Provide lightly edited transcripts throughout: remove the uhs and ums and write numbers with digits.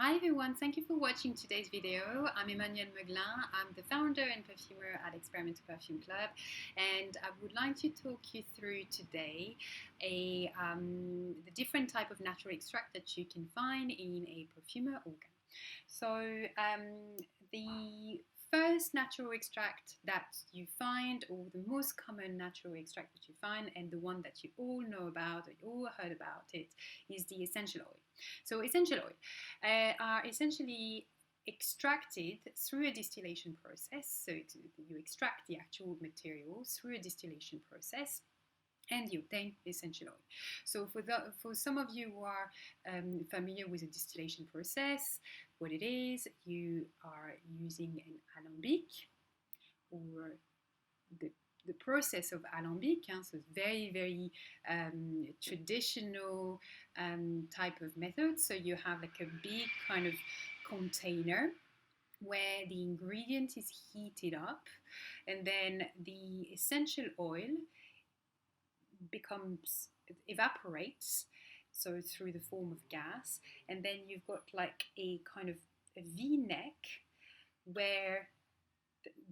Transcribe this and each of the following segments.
Hi everyone, thank you for watching today's video. I'm Emmanuelle Meuglin. I'm the founder and perfumer at Experimental Perfume Club, and I would like to talk you through today the different type of natural extract that you can find in a perfumer organ. So the first natural extract that you find, or the most common natural extract that you find, and the one that you all know about, or you all heard about it, is the essential oil. So essential oil are essentially extracted through a distillation process. So you extract the actual material through a distillation process and you obtain essential oil. So for some of you who are familiar with the distillation process, what it is, you are using an alembic or the process of alembic, so it's very traditional type of method. So you have like a big kind of container where the ingredient is heated up, and then the essential oil evaporates, so through the form of gas, and then you've got like a kind of a V-neck where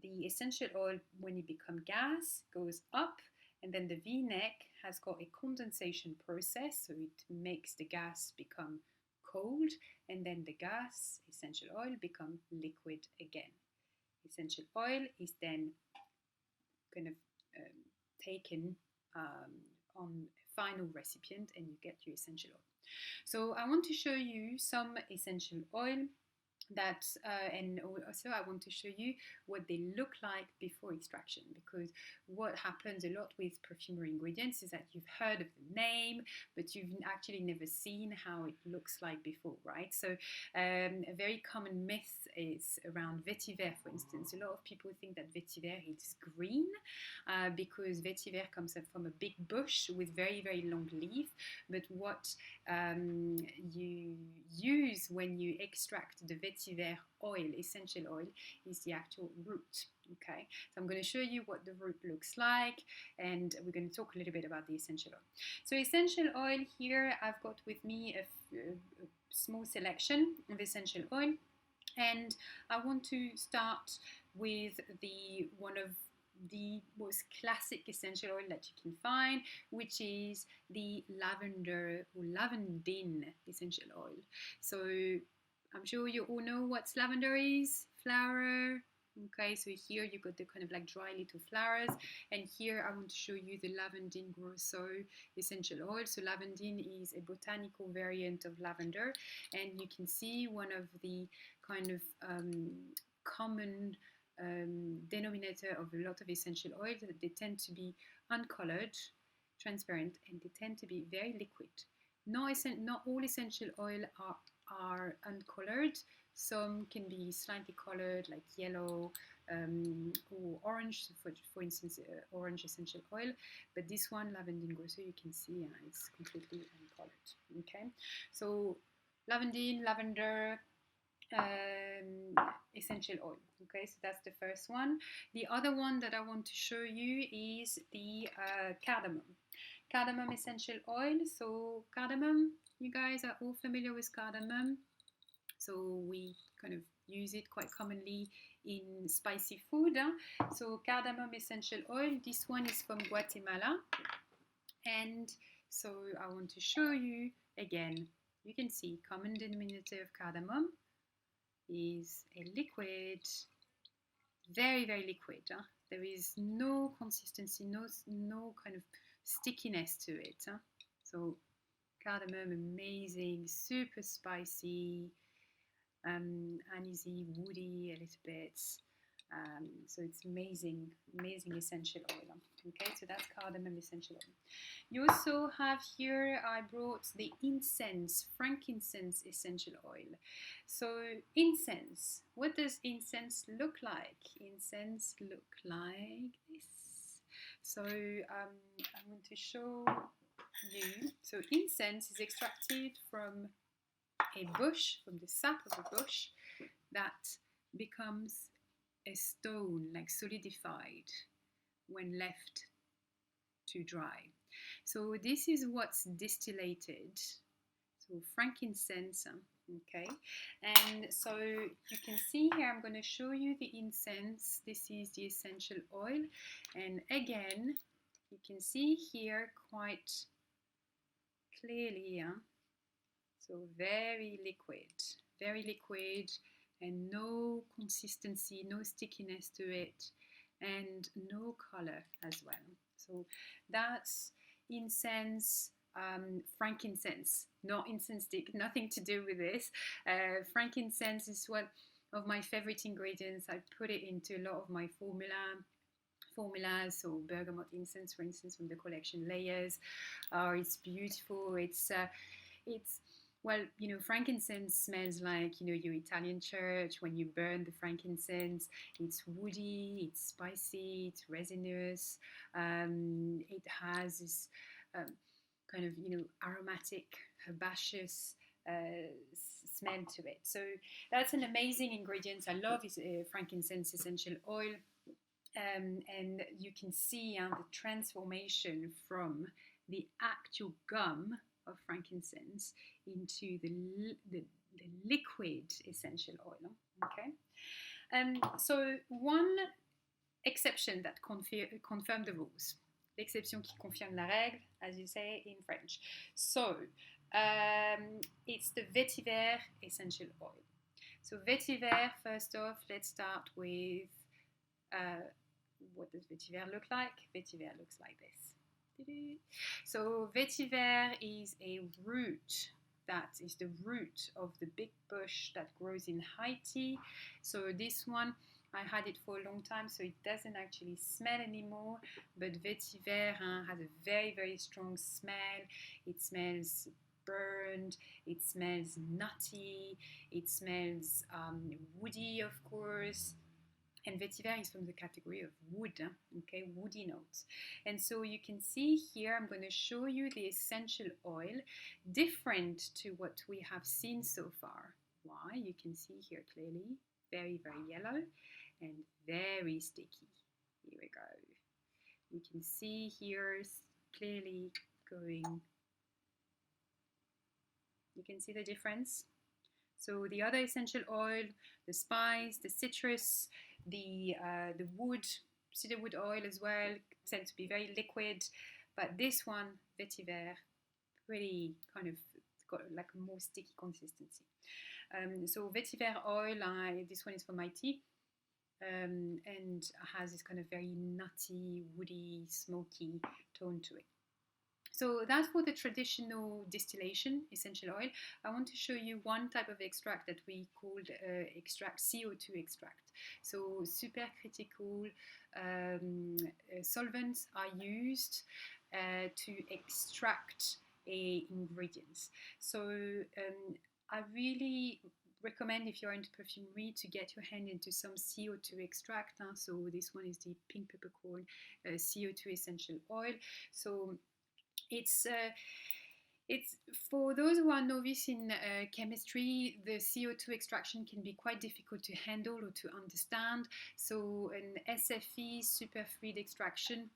the essential oil, when it becomes gas, goes up, and then the V-neck has got a condensation process, so it makes the gas become cold, and then the gas, essential oil, become liquid again. Essential oil is then kind of taken on a final recipient, and you get your essential oil. So I want to show you some essential oil that and also I want to show you what they look like before extraction, because what happens a lot with perfumery ingredients is that you've heard of the name but you've actually never seen how it looks like before, right? So a very common myth is around vetiver, for instance. A lot of people think that vetiver is green because vetiver comes up from a big bush with very long leaf, but what you use when you extract the vetiver oil, essential oil, is the actual root. Okay, so I'm going to show you what the root looks like, and we're going to talk a little bit about the essential oil. So essential oil, here I've got with me a small selection of essential oil, and I want to start with one of the most classic essential oil that you can find, which is the lavender or lavandin essential oil. So I'm sure you all know what lavender is, flower. Okay, so here you got the kind of like dry little flowers, and here I want to show you the lavandin grosso essential oil. So lavandin is a botanical variant of lavender, and you can see one of the kind of common denominator of a lot of essential oils, that they tend to be uncolored, transparent, and they tend to be very liquid. Not all essential oil are uncolored. Some can be slightly colored, like yellow or orange, for instance, orange essential oil. But this one, lavandin grosso, you can see it's completely uncolored. Okay, so lavandin, lavender, essential oil. Okay, so that's the first one. The other one that I want to show you is the cardamom essential oil. So cardamom, you guys are all familiar with cardamom, so we kind of use it quite commonly in spicy food. So cardamom essential oil, this one is from Guatemala, and so I want to show you again. You can see common denominator of cardamom is a liquid, very liquid. There is no consistency, no kind of stickiness to it. So cardamom, amazing, super spicy, anisey, woody a little bit. So it's amazing essential oil. Okay, so that's cardamom essential oil. You also have here, I brought the frankincense essential oil. So incense, what does incense look like? Incense look like this. So I'm going to show you. So incense is extracted from a bush, from the sap of a bush, that becomes a stone, like solidified, when left to dry. So this is what's distillated. So frankincense, Okay, and so you can see here, I'm going to show you the incense. This is the essential oil, and again, you can see here quite clearly, yeah? So very liquid, and no consistency, no stickiness to it, and no color as well. So that's incense, frankincense, not incense stick, nothing to do with this. Frankincense is one of my favorite ingredients. I put it into a lot of my formulas. So bergamot incense, for instance, from the collection Layers. It's beautiful. It's well, frankincense smells like, your Italian church when you burn the frankincense. It's woody, it's spicy, it's resinous. It has this kind of, aromatic, herbaceous smell to it. So that's an amazing ingredient. I love is frankincense essential oil. And you can see the transformation from the actual gum of frankincense into the liquid essential oil. Okay, so one exception that confirm the rules. L'exception qui confirme la règle, as you say in French. So it's the vetiver essential oil. So vetiver, first off, let's start with what does vetiver look like? Vetiver looks like this. So vetiver is a root. That is the root of the big bush that grows in Haiti. So this one, I had it for a long time, so it doesn't actually smell anymore. But vetiver has a very, very strong smell. It smells burned, it smells nutty, it smells woody, of course. And vetiver is from the category of wood, okay, woody notes. And so you can see here, I'm going to show you the essential oil, different to what we have seen so far. Why? You can see here clearly, very, very yellow and very sticky. Here we go. You can see here clearly going. You can see the difference. So the other essential oil, the spice, the citrus, the wood, cedarwood oil as well, tend to be very liquid. But this one, vetiver, pretty kind of got like a more sticky consistency. So vetiver oil, this one is for my tea. And has this kind of very nutty, woody, smoky tone to it. So that's for the traditional distillation essential oil. I want to show you one type of extract that we called extract CO2 extract. So supercritical solvents are used to extract ingredients. So I really recommend, if you're into perfumery, to get your hand into some CO2 extract. So this one is the pink peppercorn CO2 essential oil. So it's for those who are novice in chemistry, the CO2 extraction can be quite difficult to handle or to understand. So an SFE, superfluid extraction,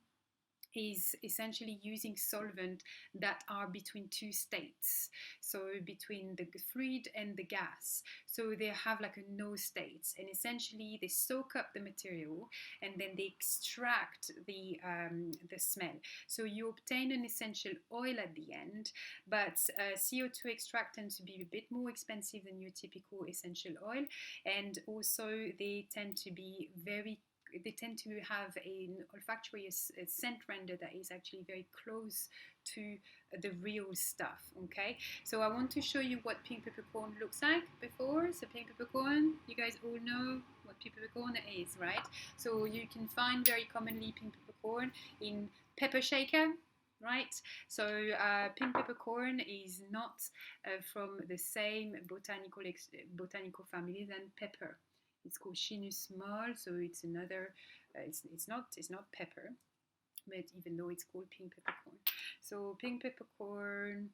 is essentially using solvent that are between two states, so between the fluid and the gas. So they have like a no state, and essentially they soak up the material and then they extract the smell. So you obtain an essential oil at the end, but CO2 extract tends to be a bit more expensive than your typical essential oil, and also they tend to have an olfactory scent render that is actually very close to the real stuff. Okay, so I want to show you what pink peppercorn looks like before. So pink peppercorn, you guys all know what pink peppercorn is, right? So you can find very commonly pink peppercorn in pepper shaker, right? So pink peppercorn is not from the same botanical family than pepper. It's called Chinus mol, so it's another. It's not pepper, but even though it's called pink peppercorn. So pink peppercorn,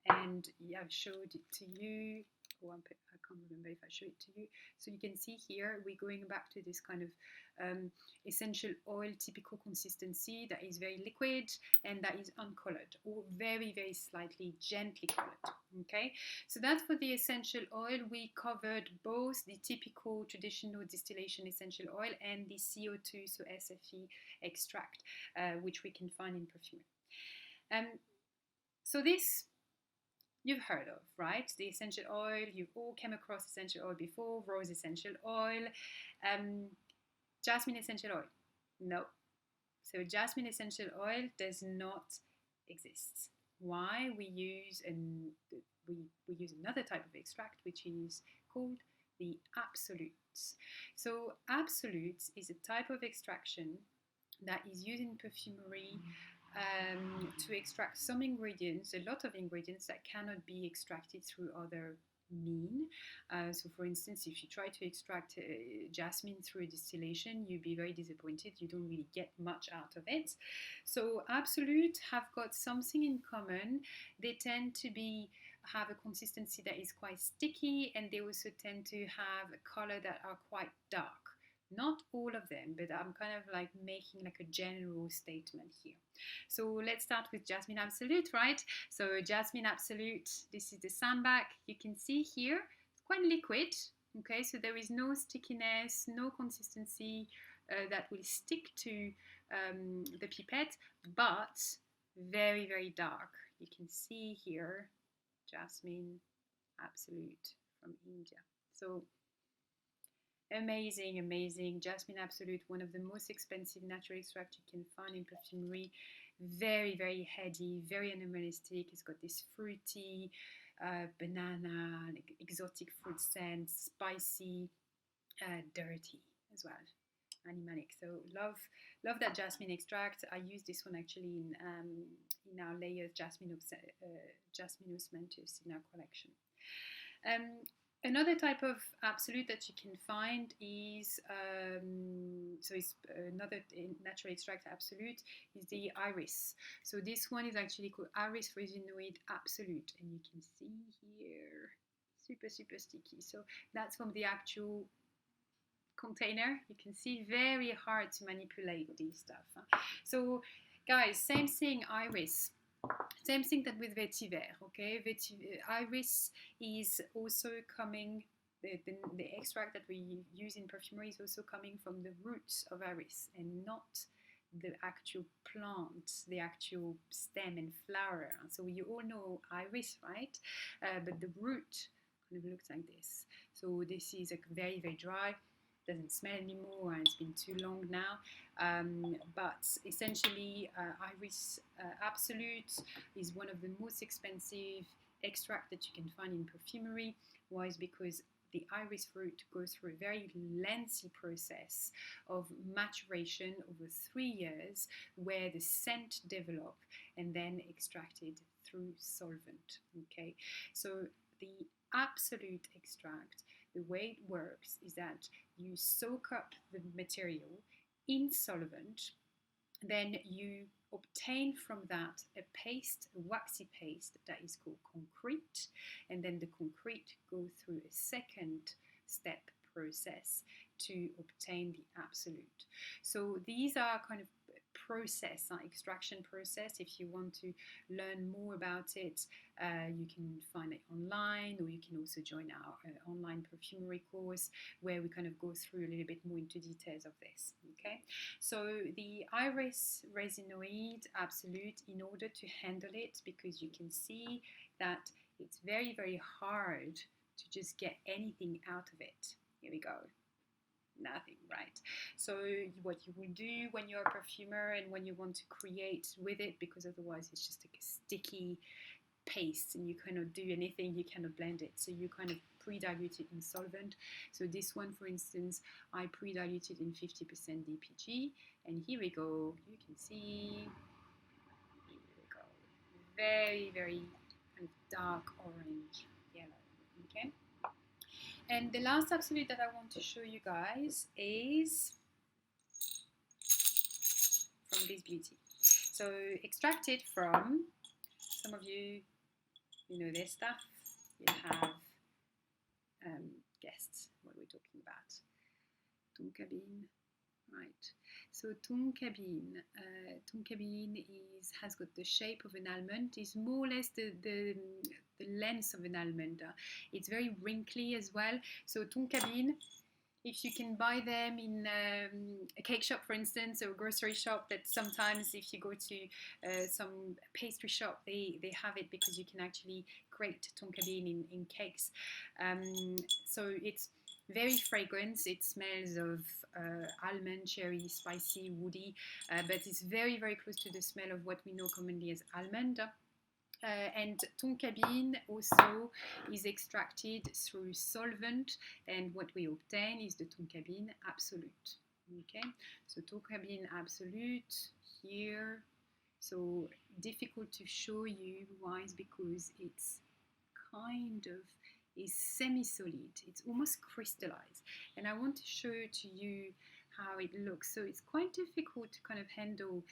and I've showed it to you. Oh, I can't remember if I show it to you. So you can see here, we're going back to this kind of essential oil typical consistency that is very liquid and that is uncolored or very, very slightly gently colored. Okay, so that's for the essential oil. We covered both the typical traditional distillation essential oil and the CO2, so SFE extract, which we can find in perfumery. So this you've heard of, right? The essential oil, you've all came across essential oil before, rose essential oil, jasmine essential oil. No. So jasmine essential oil does not exist. Why? We use another type of extract, which is called the absolutes. So absolutes is a type of extraction that is used in perfumery to extract some ingredients, a lot of ingredients that cannot be extracted through other mean. So for instance, if you try to extract jasmine through a distillation, you'd be very disappointed. You don't really get much out of it. So absolute have got something in common. They tend to have a consistency that is quite sticky, and they also tend to have a color that are quite dark. Not all of them, but I'm kind of like making like a general statement here. So let's start with Jasmine Absolute, right? So Jasmine Absolute, this is the sandbag. You can see here, it's quite liquid, okay? So there is no stickiness, no consistency that will stick to the pipette, but very, very dark. You can see here, Jasmine Absolute from India. So amazing, amazing. Jasmine Absolute, one of the most expensive natural extracts you can find in perfumery. Very, very heady, very animalistic. It's got this fruity, banana, exotic fruit scent, spicy, dirty as well. Animalic. So love that jasmine extract. I use this one actually in our layers Jasmine Osmanthus in our collection. Another type of absolute that you can find is, so it's another natural extract absolute, is the iris. So this one is actually called iris resinoid absolute, and you can see here, super, super sticky. So that's from the actual container. You can see very hard to manipulate this stuff. So guys, same thing, iris. Same thing that with vetiver, okay? Iris is also coming, the extract that we use in perfumery is also coming from the roots of iris and not the actual plant, the actual stem and flower. So you all know iris, right? But the root kind of looks like this. So this is like very, very dry. Doesn't smell anymore, and it's been too long now. But essentially, iris absolute is one of the most expensive extract that you can find in perfumery. Why? Is because the iris root goes through a very lengthy process of maturation over 3 years, where the scent develop and then extracted through solvent. Okay, so the absolute extract, the way it works is that you soak up the material in solvent, then you obtain from that a paste, a waxy paste that is called concrete, and then the concrete goes through a second step process to obtain the absolute. So these are kind of process, extraction process. If you want to learn more about it, you can find it online, or you can also join our online perfumery course where we kind of go through a little bit more into details of this. Okay, so the iris resinoid absolute, in order to handle it, because you can see that it's very, very hard to just get anything out of it. Here we go. Nothing, right? So what you will do when you're a perfumer and when you want to create with it, because otherwise it's just like a sticky paste and you cannot do anything, you cannot blend it, so you kind of pre-dilute it in solvent. So this one, for instance, I pre-diluted in 50% DPG, and here we go. You can see, here we go, very, very kind of dark orange yellow. Okay. And the last absolute that I want to show you guys is from this beauty. So extracted from, some of you know this stuff. You have guessed what we're talking about. Tonka bean, right? So tonka bean has got the shape of an almond. It's more or less the length of an almond. It's very wrinkly as well. So tonka bean, if you can buy them in a cake shop, for instance, or a grocery shop, that sometimes if you go to some pastry shop, they have it, because you can actually grate tonka bean in cakes. So it's very fragrant. It smells of almond, cherry, spicy, woody, but it's very, very close to the smell of what we know commonly as almond. And tonka bean also is extracted through solvent, and what we obtain is the tonka bean absolute. Okay, so tonka bean absolute here. So difficult to show you. Why? Is because it's kind of is semi-solid. It's almost crystallized, and I want to show to you how it looks. So it's quite difficult to kind of handle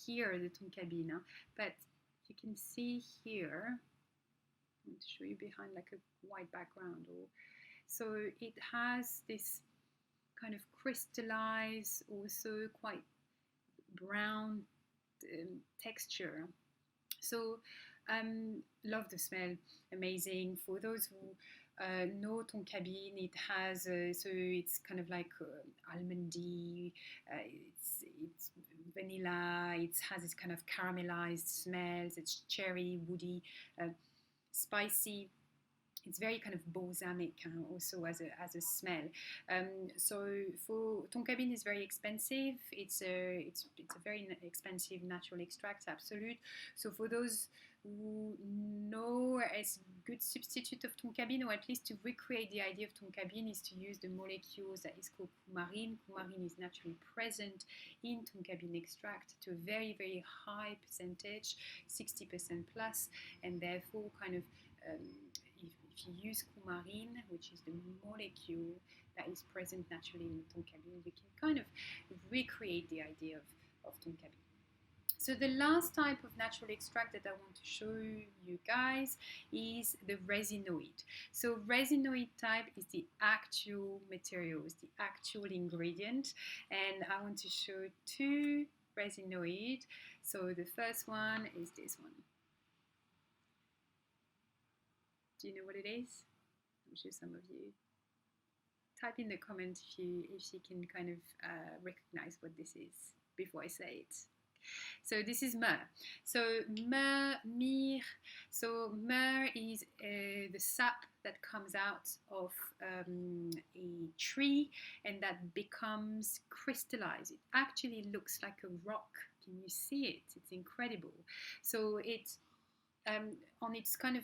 here the tonka bean, but you can see here, I want to show you behind like a white background, or so it has this kind of crystallized, also quite brown texture. So love the smell, amazing. For those who know tonka bean, it has so it's kind of like almondy, it's vanilla, it has this kind of caramelized smells, it's cherry, woody, spicy. It's very kind of balsamic also as a smell. So for tonka bean is very expensive. It's a very expensive natural extract, absolute. So for those who know as good substitute of tonka bean, or at least to recreate the idea of tonka bean, is to use the molecules that is called coumarin. Coumarin is naturally present in tonka bean extract to a very, very high percentage, 60% plus, and therefore kind of if you use coumarin, which is the molecule that is present naturally in tonka bean, you can kind of recreate the idea of tonka bean. So the last type of natural extract that I want to show you guys is the resinoid. So resinoid type is the actual materials, the actual ingredient, and I want to show two resinoid. So the first one is this one. Do you know what it is? I'm sure some of you. Type in the comments if you can kind of recognize what this is before I say it. So this is myrrh. So myrrh is the sap that comes out of a tree and that becomes crystallized. It actually looks like a rock. Can you see it? It's incredible. So it's on its kind of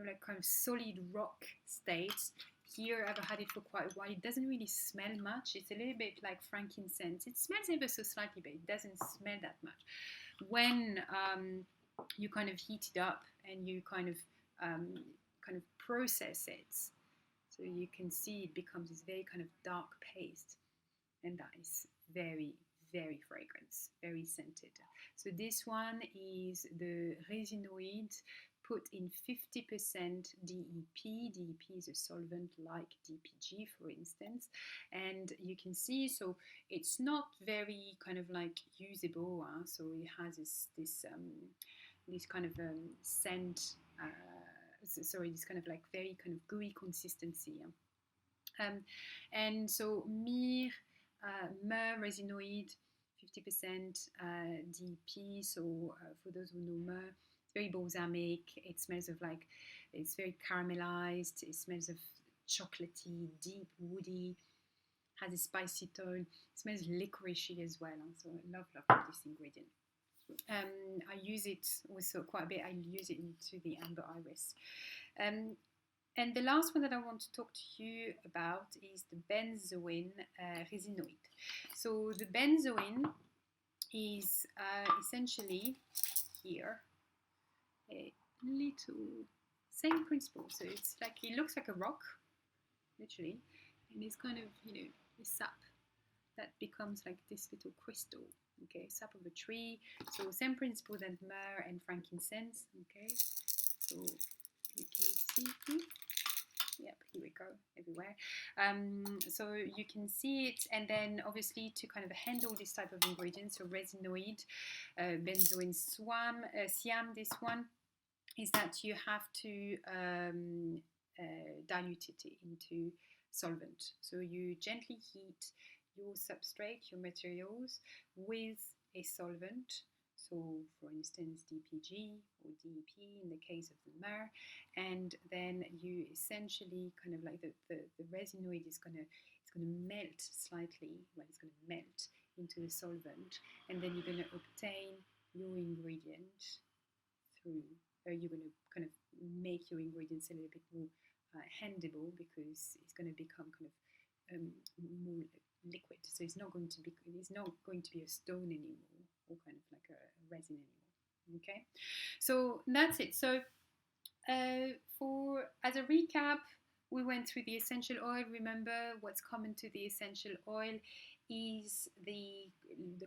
like kind of solid rock state. Here I've had it for quite a while. It doesn't really smell much. It's a little bit like frankincense. It smells ever so slightly, but it doesn't smell that much. When you kind of heat it up and you kind of process it, so you can see it becomes this very kind of dark paste, and that is very, very fragrant, very scented. So this one is the resinoid, put in 50% DEP. DEP is a solvent like DPG, for instance, and you can see, so it's not very kind of like usable. So it has this kind of scent. Sorry, this kind of like very kind of gooey consistency. And so myrrh resinoid, 50% DEP. So for those who know myrrh, it's very balsamic. It smells of like, it's very caramelized. It smells of chocolatey, deep, woody. Has a spicy tone. It smells licoricey as well. So I love this ingredient. I use it also quite a bit. I use it into the amber iris. And the last one that I want to talk to you about is the benzoin resinoid. So the benzoin is essentially here a little same principle. So it's like, it looks like a rock, literally, and it's kind of, this sap that becomes like this little crystal, okay, sap of a tree. So same principle than myrrh and frankincense, okay. So you can see here. Yep, here we go, everywhere. So you can see it, and then obviously to kind of handle this type of ingredients, so resinoid, benzoin siam, this one, is that you have to dilute it into solvent. So you gently heat your substrate, your materials, with a solvent. So, for instance, DPG or DEP in the case of the myrrh, and then you essentially kind of like the resinoid is gonna melt slightly. Well, it's gonna melt into the solvent, and then you're gonna obtain your ingredient through. You're gonna kind of make your ingredients a little bit more handable, because it's going to become kind of more liquid. So it's not going to be a stone anymore, or kind of like a resin anymore. Okay, so that's it. So for as a recap, we went through the essential oil. Remember, what's common to the essential oil is the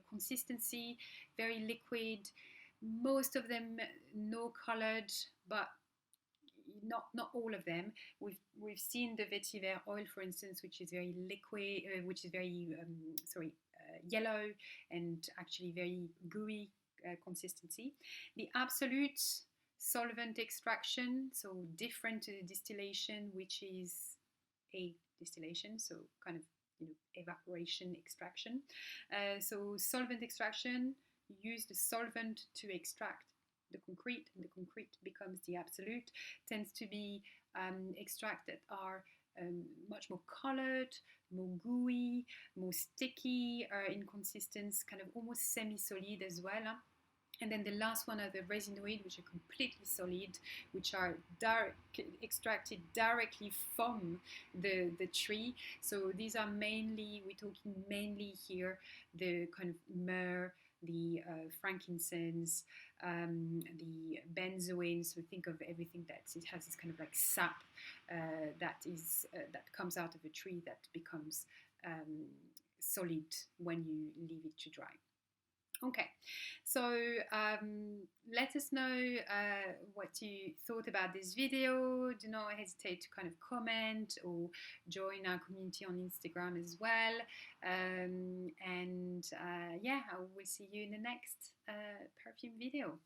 consistency, very liquid. Most of them no colored, but not all of them. We've seen the vetiver oil, for instance, which is very liquid, which is very yellow, and actually very gooey consistency. The absolute solvent extraction, so different to the distillation, which is a distillation, so kind of evaporation extraction. So solvent extraction, you use the solvent to extract the concrete, and the concrete becomes the absolute. Tends to be extracts that are much more colored, more gooey, more sticky in consistence, kind of almost semi-solid as well. And then the last one are the resinoid, which are completely solid, which are extracted directly from the tree. So these are mainly, we're talking mainly here, the kind of myrrh, the frankincense, the benzoin. So think of everything that it has this kind of like sap that comes out of a tree that becomes solid when you leave it to dry. Okay, so let us know what you thought about this video. Do not hesitate to kind of comment or join our community on Instagram as well. And yeah, I will see you in the next perfume video.